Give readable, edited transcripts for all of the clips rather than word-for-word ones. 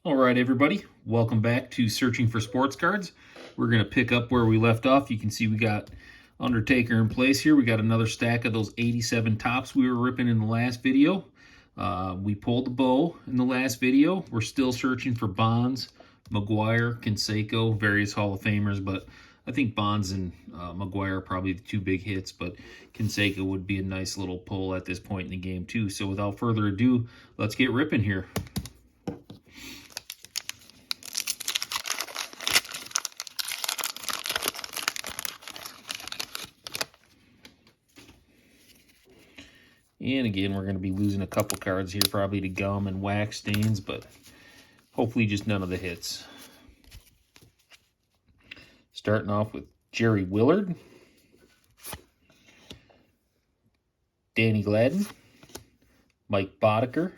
All right, everybody, welcome back to Searching for Sports Cards. We're going to pick up where we left off. You can see we got Undertaker in place here. We got another stack of those 87 tops we were ripping in the last video. We pulled the bow in the last video. We're still searching for Bonds, McGwire, Canseco, various Hall of Famers, but I think Bonds and McGwire are probably the two big hits, but Canseco would be a nice little pull at this point in the game too. So without further ado, let's get ripping here. And again, we're going to be losing a couple cards here, probably to gum and wax stains, but hopefully just none of the hits. Starting off with Jerry Willard, Danny Gladden, Mike Boddicker,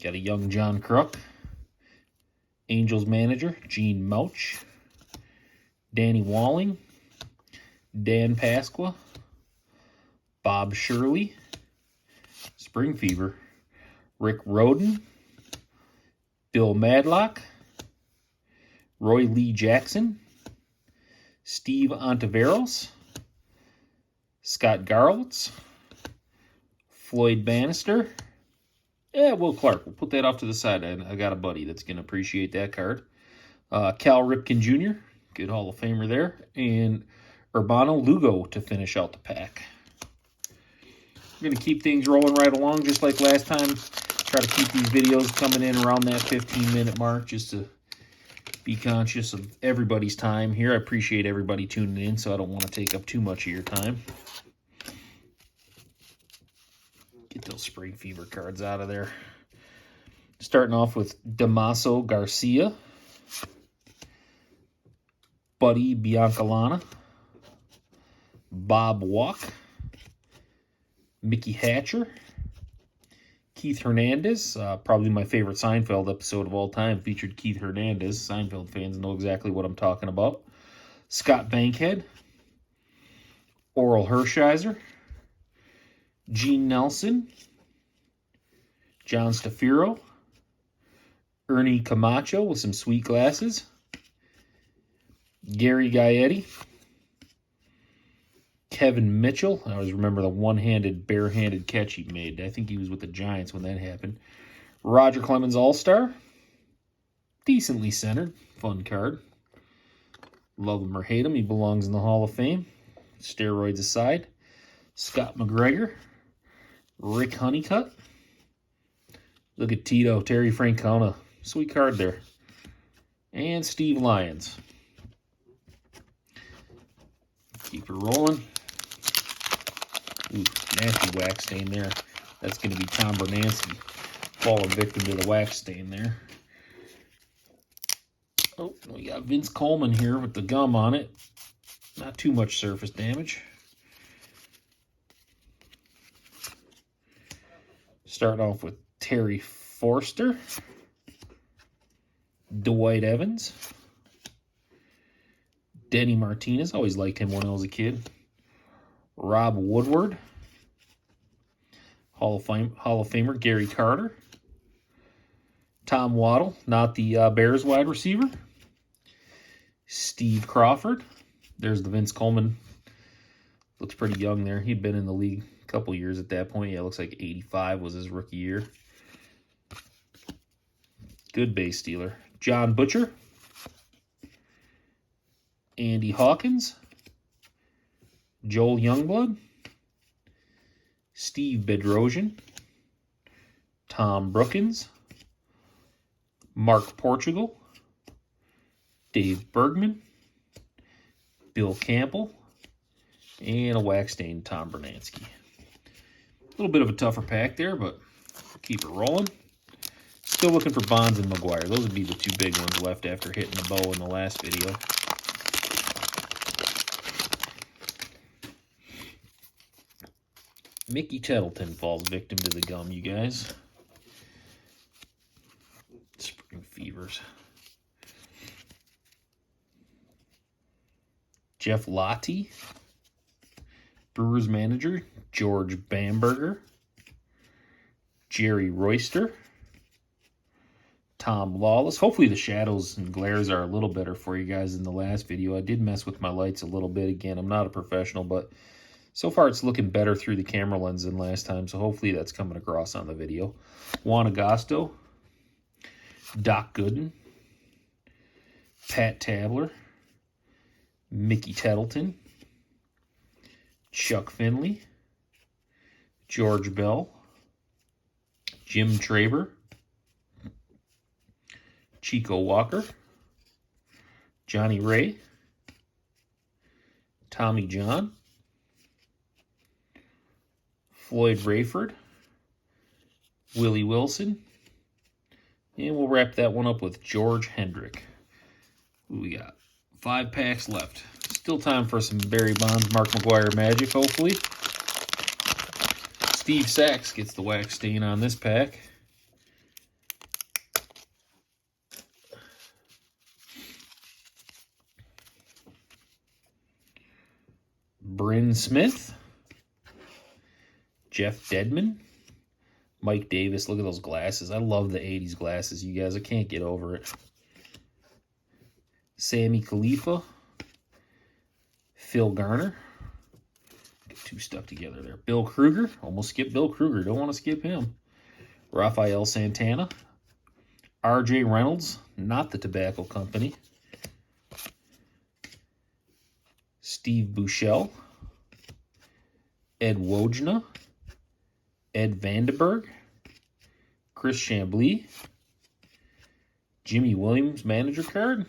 got a young John Kruk, Angels manager Gene Mouch, Danny Walling, Dan Pasqua, Bob Shirley, Spring Fever, Rick Rhoden, Bill Madlock, Roy Lee Jackson, Steve Ontiveros, Scott Garlitz, Floyd Bannister, Will Clark. We'll put that off to the side. I got a buddy that's going to appreciate that card. Cal Ripken Jr., good Hall of Famer there, and Urbano Lugo to finish out the pack. We're going to keep things rolling right along just like last time. Try to keep these videos coming in around that 15-minute mark just to be conscious of everybody's time here. I appreciate everybody tuning in, so I don't want to take up too much of your time. Get those Spring Fever cards out of there. Starting off with Damaso Garcia, Buddy Biancalana, Bob Walk, Mickey Hatcher, Keith Hernandez, probably my favorite Seinfeld episode of all time, featured Keith Hernandez. Seinfeld fans know exactly what I'm talking about. Scott Bankhead, Oral Hershiser, Gene Nelson, John Stafiro, Ernie Camacho with some sweet glasses, Gary Gaetti, Kevin Mitchell. I always remember the one-handed, bare-handed catch he made. I think he was with the Giants when that happened. Roger Clemens All-Star. Decently centered. Fun card. Love him or hate him, he belongs in the Hall of Fame. Steroids aside. Scott McGregor. Rick Honeycutt. Look at Tito. Terry Francona. Sweet card there. And Steve Lyons. Keep it rolling. Ooh, nasty wax stain there. That's going to be Tom Bernansky falling victim to the wax stain there. Oh, we got Vince Coleman here with the gum on it. Not too much surface damage. Starting off with Terry Forster, Dwight Evans, Denny Martinez. Always liked him when I was a kid. Rob Woodward. Hall of Famer Gary Carter. Tom Waddle, not the Bears wide receiver. Steve Crawford. There's the Vince Coleman. Looks pretty young there. He'd been in the league a couple years at that point. Yeah, it looks like 85 was his rookie year. Good base stealer. John Butcher. Andy Hawkins, Joel Youngblood, Steve Bedrosian, Tom Brookins, Mark Portugal, Dave Bergman, Bill Campbell, and a wax stained Tom Bernansky. A little bit of a tougher pack there, but keep it rolling. Still looking for Bonds and McGwire. Those would be the two big ones left after hitting the bow in the last video. Mickey Tettleton falls victim to the gum, you guys. Spring Fevers. Jeff Lottie. Brewers manager George Bamberger. Jerry Royster. Tom Lawless. Hopefully the shadows and glares are a little better for you guys than the last video. I did mess with my lights a little bit. Again, I'm not a professional, but so far it's looking better through the camera lens than last time, so hopefully that's coming across on the video. Juan Agosto, Doc Gooden, Pat Tabler, Mickey Tettleton, Chuck Finley, George Bell, Jim Traber, Chico Walker, Johnny Ray, Tommy John, Floyd Rayford, Willie Wilson, and we'll wrap that one up with George Hendrick. We got 5 packs left. Still time for some Barry Bonds, Mark McGwire magic, hopefully. Steve Sax gets the wax stain on this pack. Bryn Smith, Jeff Dedman, Mike Davis. Look at those glasses. I love the 80s glasses, you guys. I can't get over it. Sammy Khalifa, Phil Garner. Get 2 stuck together there. Bill Kruger. Almost skipped Bill Kruger. Don't want to skip him. Rafael Santana. R.J. Reynolds, not the tobacco company. Steve Buechele, Ed Wojna, Ed Vandenberg, Chris Chambly, Jimmy Williams manager card,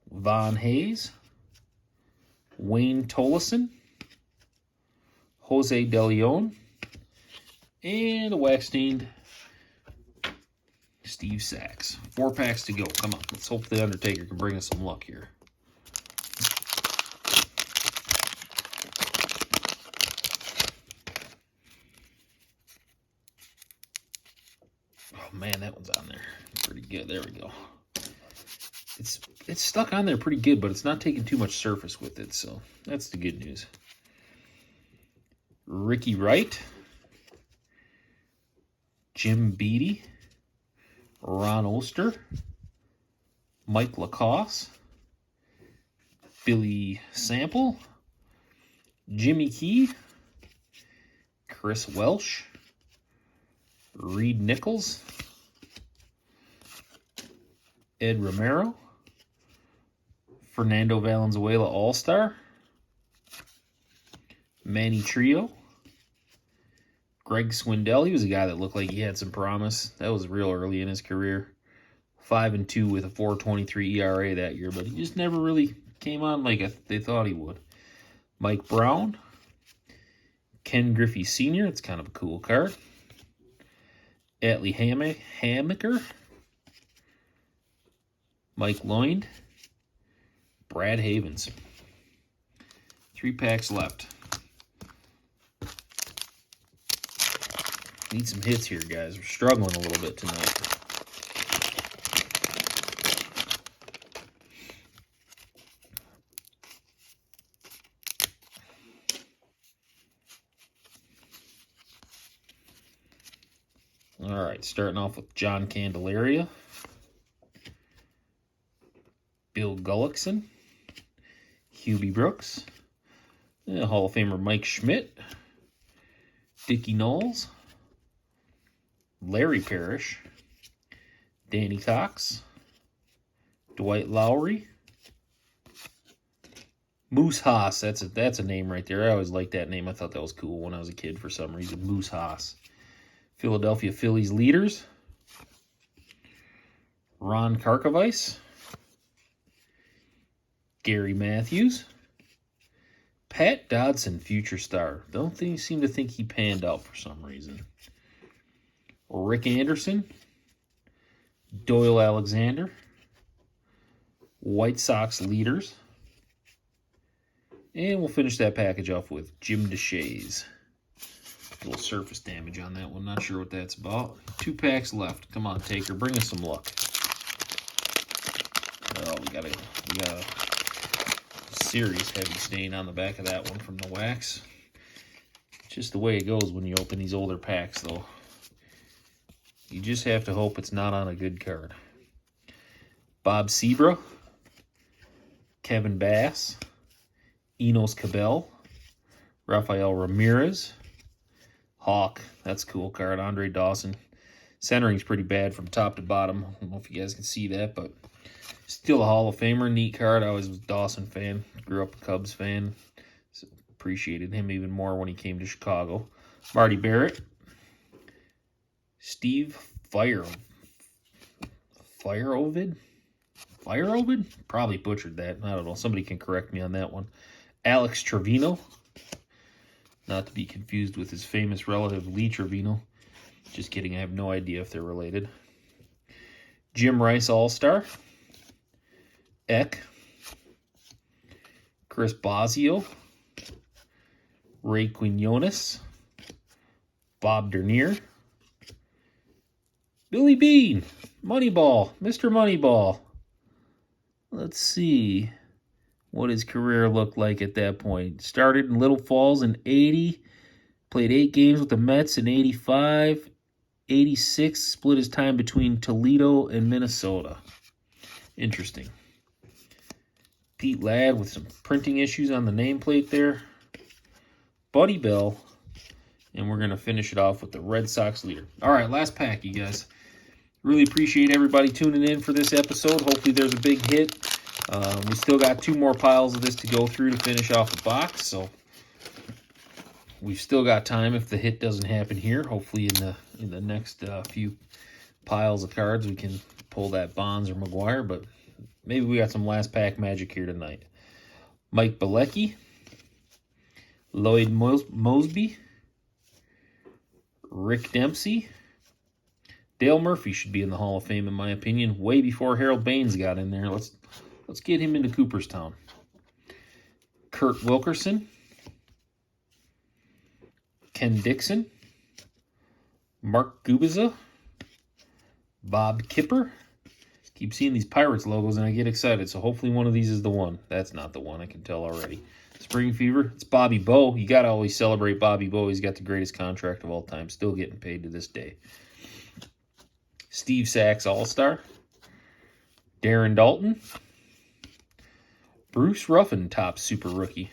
Von Hayes, Wayne Tolleson, Jose De Leon, and a wax-stained Steve Sax. 4 packs to go. Come on, let's hope the Undertaker can bring us some luck here. Oh man, that one's on there pretty good. There we go. It's stuck on there pretty good, but it's not taking too much surface with it, so that's the good news. Ricky Wright, Jim Beattie, Ron Oster, Mike Lacoste, Billy Sample, Jimmy Key, Chris Welsh, Reed Nichols, Ed Romero, Fernando Valenzuela All-Star, Manny Trio, Greg Swindell. He was a guy that looked like he had some promise. That was real early in his career. 5-2 with a 4.23 ERA that year, but he just never really came on like they thought he would. Mike Brown, Ken Griffey Sr. It's kind of a cool card. Atlee Hammaker, Mike Lloyd, Brad Havens. 3 packs left. Need some hits here, guys. We're struggling a little bit tonight. All right, starting off with John Candelaria, Bill Gullickson, Hubie Brooks, Hall of Famer Mike Schmidt, Dickie Knowles, Larry Parrish, Danny Cox, Dwight Lowry, Moose Haas. That's a name right there. I always liked that name. I thought that was cool when I was a kid for some reason. Moose Haas. Philadelphia Phillies leaders, Ron Karkovice, Gary Matthews, Pat Dodson, future star. Don't seem to think he panned out for some reason. Rick Anderson, Doyle Alexander, White Sox leaders, and we'll finish that package off with Jim Deshaies. A little surface damage on that one. Not sure what that's about. 2 packs left. Come on, Taker. Bring us some luck. Oh, we got a serious heavy stain on the back of that one from the wax. Just the way it goes when you open these older packs, though. You just have to hope it's not on a good card. Bob Sebra, Kevin Bass, Enos Cabell, Rafael Ramirez, Hawk. That's a cool card. Andre Dawson. Centering's pretty bad from top to bottom. I don't know if you guys can see that, but still a Hall of Famer. Neat card. I always was a Dawson fan. Grew up a Cubs fan. So appreciated him even more when he came to Chicago. Marty Barrett. Steve Fireovid? Fireovid? Probably butchered that. I don't know. Somebody can correct me on that one. Alex Trevino. Not to be confused with his famous relative Lee Trevino. Just kidding. I have no idea if they're related. Jim Rice All-Star. Eck. Chris Bosio. Ray Quinones. Bob Dernier. Billy Bean. Moneyball. Mr. Moneyball. Let's see what his career looked like at that point. Started in Little Falls in 80. Played 8 games with the Mets in 85. 86, split his time between Toledo and Minnesota. Interesting. Pete Ladd with some printing issues on the nameplate there. Buddy Bell. And we're going to finish it off with the Red Sox leader. All right, last pack, you guys. Really appreciate everybody tuning in for this episode. Hopefully there's a big hit. We still got 2 more piles of this to go through to finish off the box, so we've still got time if the hit doesn't happen here. Hopefully in the next few piles of cards we can pull that Bonds or McGuire, but maybe we got some last pack magic here tonight. Mike Bilecki, Lloyd Mosby, Rick Dempsey. Dale Murphy should be in the Hall of Fame, in my opinion, way before Harold Baines got in there. Let's get him into Cooperstown. Kurt Wilkerson, Ken Dixon, Mark Gubiza, Bob Kipper. Keep seeing these Pirates logos and I get excited, so hopefully one of these is the one. That's not the one, I can tell already. Spring Fever, it's Bobby Bowe. You got to always celebrate Bobby Bowe. He's got the greatest contract of all time, still getting paid to this day. Steve Sachs All-Star, Darren Dalton, Bruce Ruffin top super rookie.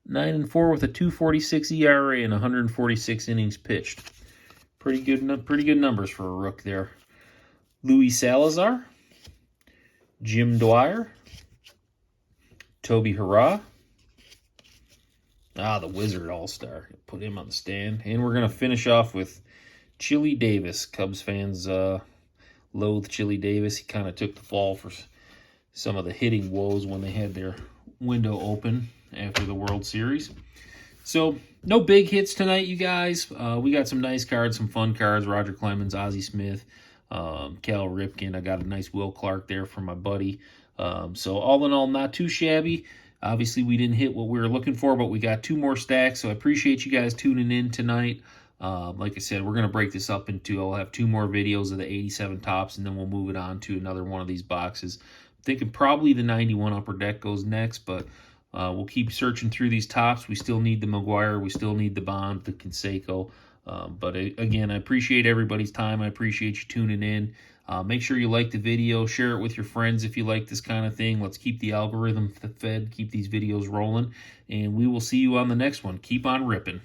9-4 with a 2.46 ERA and 146 innings pitched. Pretty good numbers for a rook there. Luis Salazar, Jim Dwyer, Toby Hurrah. The Wizard All-Star. Put him on the stand. And we're going to finish off with Chili Davis. Cubs fans loathe Chili Davis. He kind of took the fall for some of the hitting woes when they had their window open after the World Series. So, no big hits tonight, you guys. We got some nice cards, some fun cards. Roger Clemens, Ozzie Smith, Cal Ripken. I got a nice Will Clark there from my buddy. So, all in all, not too shabby. Obviously, we didn't hit what we were looking for, but we got 2 more stacks. So, I appreciate you guys tuning in tonight. Like I said, we're going to break this up into, I'll have 2 more videos of the 87 tops, and then we'll move it on to another one of these boxes. I'm thinking probably the 91 Upper Deck goes next, but we'll keep searching through these tops. We still need the McGuire. We still need the Bond, the Canseco. But again, I appreciate everybody's time. I appreciate you tuning in. Make sure you like the video. Share it with your friends if you like this kind of thing. Let's keep the algorithm fed, keep these videos rolling, and we will see you on the next one. Keep on ripping.